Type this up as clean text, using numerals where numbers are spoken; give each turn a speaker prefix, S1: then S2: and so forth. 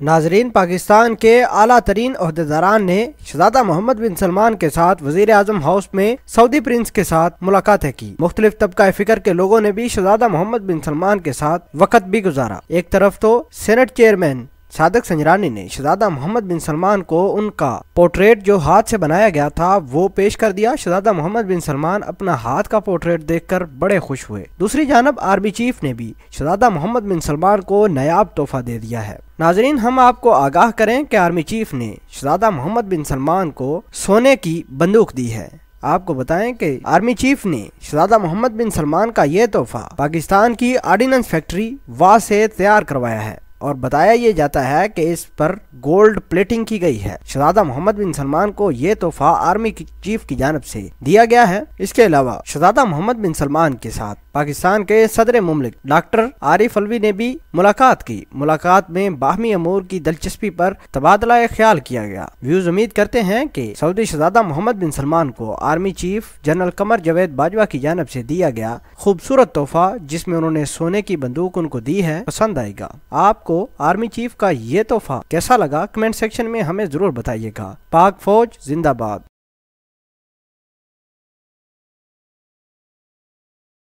S1: ناظرین، پاکستان کے اعلیٰ ترین عہدیداران نے شہزادہ محمد بن سلمان کے ساتھ وزیر اعظم ہاؤس میں سعودی پرنس کے ساتھ ملاقاتیں کی۔ مختلف طبقہ فکر کے لوگوں نے بھی شہزادہ محمد بن سلمان کے ساتھ وقت بھی گزارا۔ ایک طرف تو سینٹ چیئرمین صادق سنجرانی نے شہزادہ محمد بن سلمان کو ان کا پورٹریٹ جو ہاتھ سے بنایا گیا تھا وہ پیش کر دیا۔ شہزادہ محمد بن سلمان اپنا ہاتھ کا پورٹریٹ دیکھ کر بڑے خوش ہوئے۔ دوسری جانب آرمی چیف نے بھی شہزادہ محمد بن سلمان کو نایاب تحفہ دے دیا ہے۔ ناظرین، ہم آپ کو آگاہ کریں کہ آرمی چیف نے شہزادہ محمد بن سلمان کو سونے کی بندوق دی ہے۔ آپ کو بتائیں کہ آرمی چیف نے شہزادہ محمد بن سلمان کا یہ تحفہ پاکستان کی آرڈیننس فیکٹری وا سے تیار کروایا ہے اور بتایا یہ جاتا ہے کہ اس پر گولڈ پلیٹنگ کی گئی ہے۔ شہزادہ محمد بن سلمان کو یہ تحفہ آرمی چیف کی جانب سے دیا گیا ہے۔ اس کے علاوہ شہزادہ محمد بن سلمان کے ساتھ پاکستان کے صدر مملک ڈاکٹر عارف علوی نے بھی ملاقات کی۔ ملاقات میں باہمی امور کی دلچسپی پر تبادلہ خیال کیا گیا۔ ویوز امید کرتے ہیں کہ سعودی شہزادہ محمد بن سلمان کو army chief general Qamar Javed Bajwa کی جانب سے دیا گیا خوبصورت تحفہ جس میں انہوں نے سونے کی بندوق ان کو دی ہے پسند آئے گا۔ آپ کو آرمی چیف کا یہ تحفہ کیسا لگا؟ کمنٹ سیکشن میں ہمیں ضرور بتائیے گا۔ پاک فوج زندہ باد۔